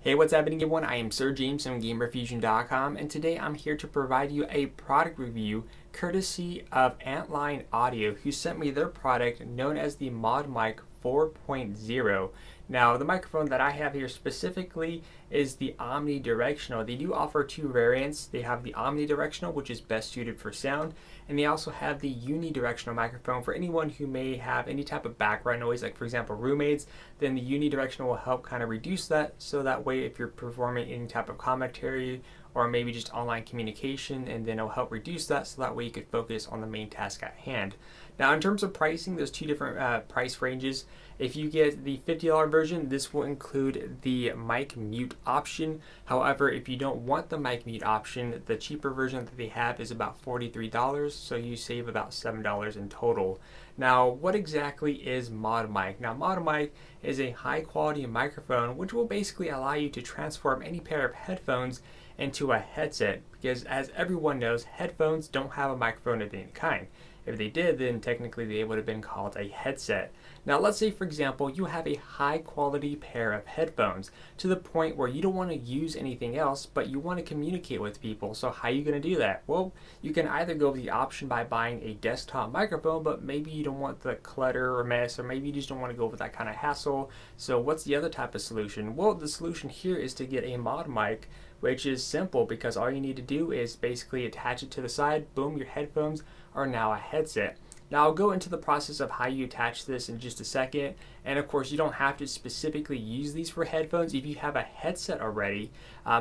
Hey, what's happening everyone? I am Sir James from Gamerfuzion.com, and today I'm here to provide you a product review courtesy of Antline Audio, who sent me their product known as the MODMIC 4.0. Now, the microphone that I have here specifically is the omnidirectional. They do offer two variants. They have the omnidirectional, which is best suited for sound, and they also have the unidirectional microphone for anyone who may have any type of background noise, like for example roommates. Then the unidirectional will help kind of reduce that, so that way if you're performing any type of commentary or maybe just online communication, and then it'll help reduce that, so that way you could focus on the main task at hand. Now, in terms of pricing, there's two different price ranges. If you get the $50 version, this will include the mic mute option. However, if you don't want the mic mute option, the cheaper version that they have is about $43, so you save about $7 in total. Now, what exactly is MODMIC? Now, MODMIC is a high quality microphone which will basically allow you to transform any pair of headphones into a headset, because as everyone knows, headphones don't have a microphone of any kind. If they did, then technically they would have been called a headset. Now, let's say, for example, you have a high quality pair of headphones to the point where you don't want to use anything else, but you want to communicate with people. So how are you going to do that? Well, you can either go with the option by buying a desktop microphone, but maybe you don't want the clutter or mess, or maybe you just don't want to go with that kind of hassle. So what's the other type of solution? Well, the solution here is to get a MODMIC, which is simple because all you need to do is basically attach it to the side. Boom, your headphones are now a headset. Now, I'll go into the process of how you attach this in just a second. And of course, you don't have to specifically use these for headphones. If you have a headset already,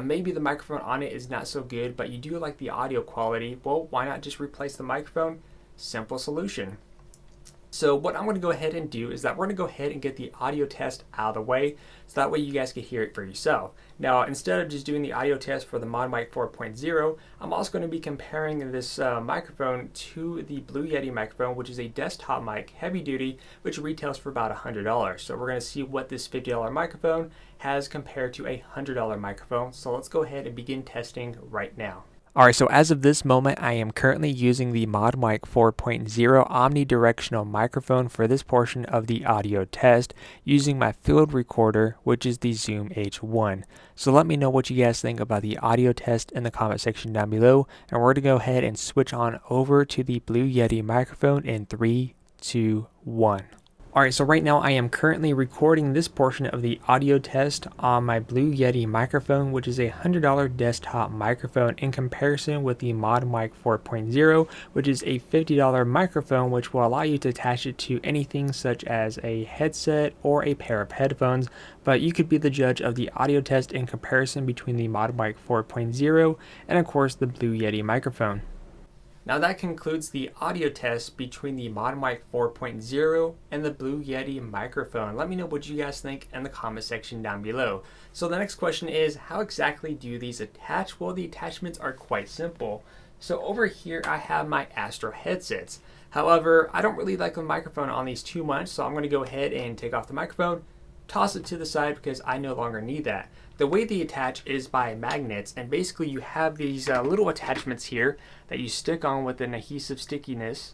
maybe the microphone on it is not so good, but you do like the audio quality. Well, why not just replace the microphone? Simple solution. So what I'm going to go ahead and do is that we're going to go ahead and get the audio test out of the way, so that way you guys can hear it for yourself. Now, instead of just doing the audio test for the MODMIC 4.0, I'm also going to be comparing this microphone to the Blue Yeti microphone, which is a desktop mic, heavy duty, which retails for about $100. So we're going to see what this $50 microphone has compared to a $100 microphone. So let's go ahead and begin testing right now. Alright, so as of this moment, I am currently using the MODMIC 4.0 omnidirectional microphone for this portion of the audio test using my field recorder, which is the Zoom H1. So let me know what you guys think about the audio test in the comment section down below, and we're going to go ahead and switch on over to the Blue Yeti microphone in 3, 2, 1. Alright, so right now I am currently recording this portion of the audio test on my Blue Yeti microphone, which is a $100 desktop microphone, in comparison with the MODMIC 4.0, which is a $50 microphone, which will allow you to attach it to anything such as a headset or a pair of headphones. But you could be the judge of the audio test in comparison between the MODMIC 4.0 and of course the Blue Yeti microphone. Now that concludes the audio test between the MODMIC 4.0 and the Blue Yeti microphone. Let me know what you guys think in the comment section down below. So the next question is, how exactly do these attach? Well, the attachments are quite simple. So over here I have my Astro headsets. However, I don't really like the microphone on these too much, so I'm going to go ahead and take off the microphone, toss it to the side because I no longer need that. The way they attach is by magnets, and basically you have these little attachments here that you stick on with an adhesive stickiness.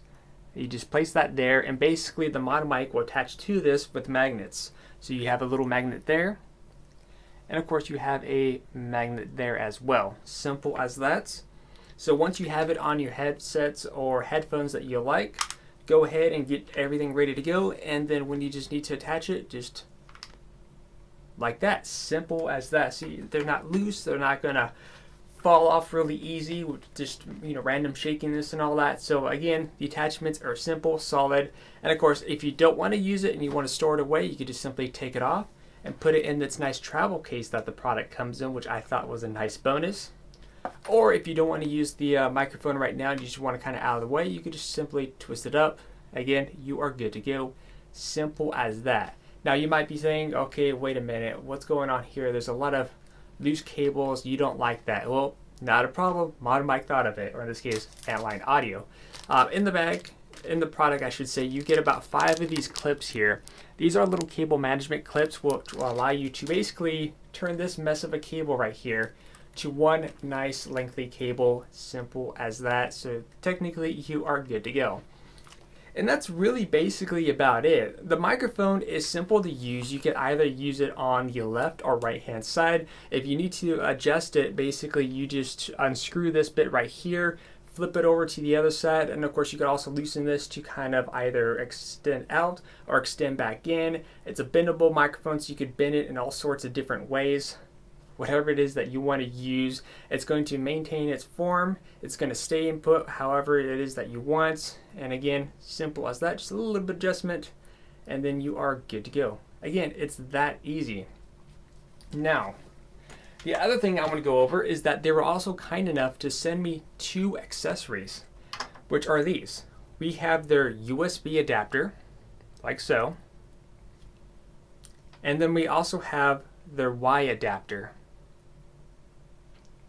You just place that there, and basically the MODMIC will attach to this with magnets. So you have a little magnet there, and of course you have a magnet there as well. Simple as that. So once you have it on your headsets or headphones that you like, go ahead and get everything ready to go, and then when you just need to attach it, just like that. Simple as that. See, they're not loose, they're not gonna fall off really easy with just random shakiness and all that. So again, the attachments are simple, solid, and of course if you don't want to use it and you want to store it away, you could just simply take it off and put it in this nice travel case that the product comes in, which I thought was a nice bonus. Or if you don't want to use the microphone right now and you just want to kind of out of the way, you could just simply twist it up. Again, you are good to go. Simple as that. Now you might be saying, okay, wait a minute, what's going on here? There's a lot of loose cables, you don't like that. Well, not a problem. MODMIC thought of it, or in this case, Antline Audio. In the product, I should say, you get about 5 of these clips here. These are little cable management clips, which will allow you to basically turn this mess of a cable right here to one nice lengthy cable. Simple as that. So technically, you are good to go. And that's really basically about it. The microphone is simple to use. You can either use it on the left or right hand side. If you need to adjust it, basically you just unscrew this bit right here, flip it over to the other side, and of course you could also loosen this to kind of either extend out or extend back in. It's a bendable microphone, so you could bend it in all sorts of different ways. Whatever it is that you want to use, it's going to maintain its form. It's going to stay input however it is that you want. And again, simple as that, just a little bit of adjustment, and then you are good to go. Again, it's that easy. Now, the other thing I want to go over is that they were also kind enough to send me 2 accessories, which are these. We have their USB adapter, like so, and then we also have their Y adapter.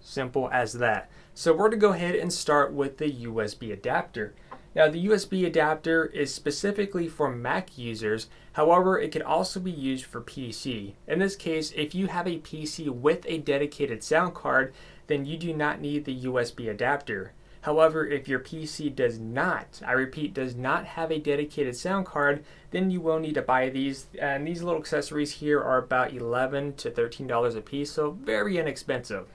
Simple as that. So we're going to go ahead and start with the USB adapter. Now the USB adapter is specifically for Mac users, however it can also be used for PC. In this case, if you have a PC with a dedicated sound card, then you do not need the USB adapter. However, if your PC does not, I repeat, does not have a dedicated sound card, then you will need to buy these. And these little accessories here are about $11 to $13 a piece, so very inexpensive.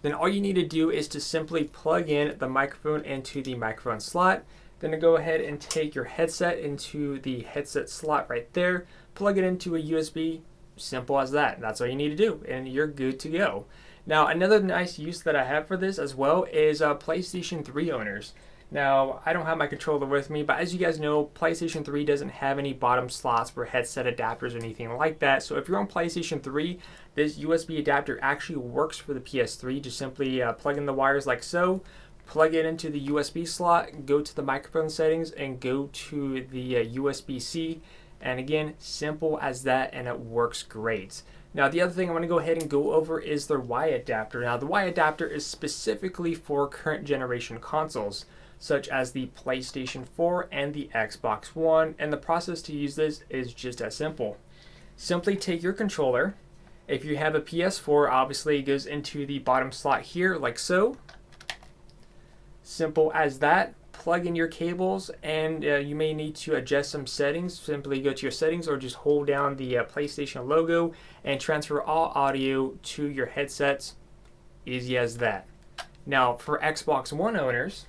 Then all you need to do is to simply plug in the microphone into the microphone slot. Then to go ahead and take your headset into the headset slot right there, plug it into a USB, simple as that. That's all you need to do, and you're good to go. Now, another nice use that I have for this as well is PlayStation 3 owners. Now, I don't have my controller with me, but as you guys know, PlayStation 3 doesn't have any bottom slots for headset adapters or anything like that. So if you're on PlayStation 3, this USB adapter actually works for the PS3. Just simply plug in the wires like so, plug it into the USB slot, go to the microphone settings, and go to the USB-C. And again, simple as that, and it works great. Now, the other thing I want to go ahead and go over is their Y adapter. Now, the Y adapter is specifically for current generation consoles, such as the PlayStation 4 and the Xbox One, and the process to use this is just as simple. Simply take your controller. If you have a PS4, obviously it goes into the bottom slot here, like so. Simple as that. Plug in your cables, and you may need to adjust some settings. Simply go to your settings or just hold down the PlayStation logo and transfer all audio to your headsets. Easy as that. Now, for Xbox One owners,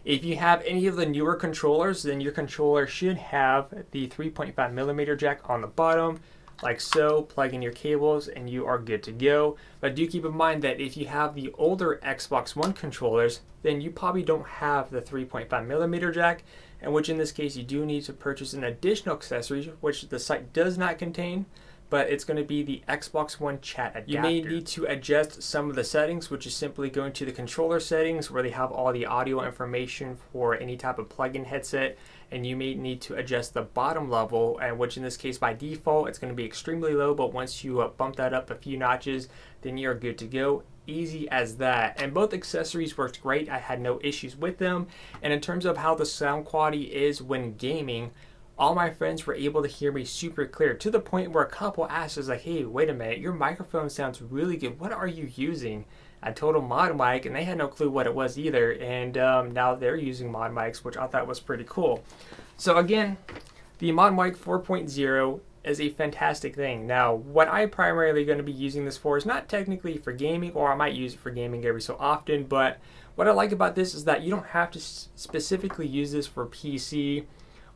if you have any of the newer controllers, then your controller should have the 3.5mm jack on the bottom, like so. Plug in your cables and you are good to go. But do keep in mind that if you have the older Xbox One controllers, then you probably don't have the 3.5mm jack, and which in this case you do need to purchase an additional accessory, which the site does not contain, but it's going to be the Xbox One chat adapter. You may need to adjust some of the settings, which is simply going to the controller settings where they have all the audio information for any type of plug-in headset, and you may need to adjust the bottom level, and which in this case by default it's going to be extremely low, but once you bump that up a few notches, then you're good to go. Easy as that. And both accessories worked great. I had no issues with them. And in terms of how the sound quality is when gaming, all my friends were able to hear me super clear, to the point where a couple asked us like, hey, wait a minute, your microphone sounds really good. What are you using? I told them MODMIC, and they had no clue what it was either. And now they're using MODMICs, which I thought was pretty cool. So again, the MODMIC 4.0 is a fantastic thing. Now, what I'm primarily going to be using this for is not technically for gaming, or I might use it for gaming every so often, but what I like about this is that you don't have to specifically use this for PC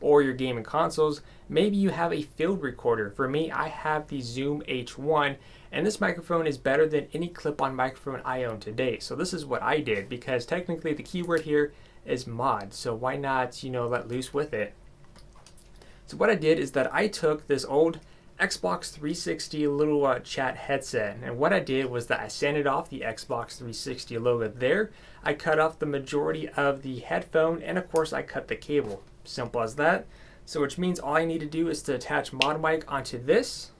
or your gaming consoles. Maybe you have a field recorder. For me, I have the Zoom H1, and this microphone is better than any clip-on microphone I own today. So this is what I did, because technically the keyword here is mod, so why not, let loose with it. So what I did is that I took this old Xbox 360 little chat headset, and what I did was that I sanded off the Xbox 360 logo there. I cut off the majority of the headphone, and of course I cut the cable. Simple as that. So which means all I need to do is to attach MODMIC onto this,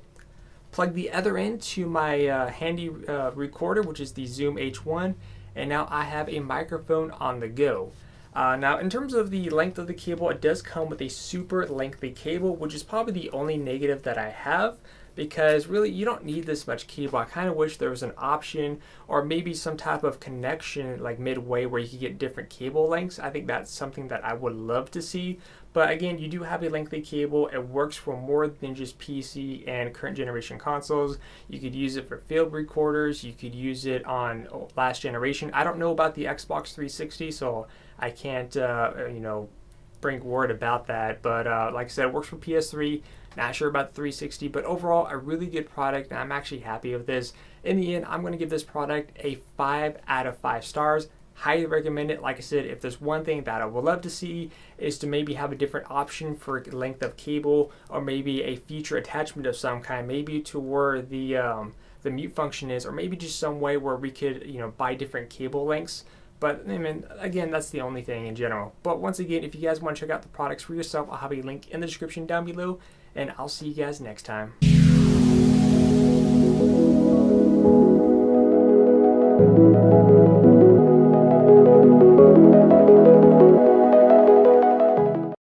plug the other end to my handy recorder, which is the Zoom H1, and now I have a microphone on the go. Now, in terms of the length of the cable, it does come with a super lengthy cable, which is probably the only negative that I have. because really you don't need this much cable. I kind of wish there was an option or maybe some type of connection like midway where you could get different cable lengths. I think that's something that I would love to see. But again, you do have a lengthy cable. It works for more than just PC and current generation consoles. You could use it for field recorders. You could use it on last generation. I don't know about the Xbox 360, so I can't, bring word about that. But like I said, it works for PS3. Not sure about the 360, but overall, a really good product, and I'm actually happy with this. In the end, I'm going to give this product a 5 out of 5 stars. Highly recommend it. Like I said, if there's one thing that I would love to see is to maybe have a different option for length of cable, or maybe a feature attachment of some kind, maybe to where the mute function is, or maybe just some way where we could buy different cable lengths. But I mean, again, that's the only thing in general. But once again, if you guys want to check out the products for yourself, I'll have a link in the description down below, and I'll see you guys next time.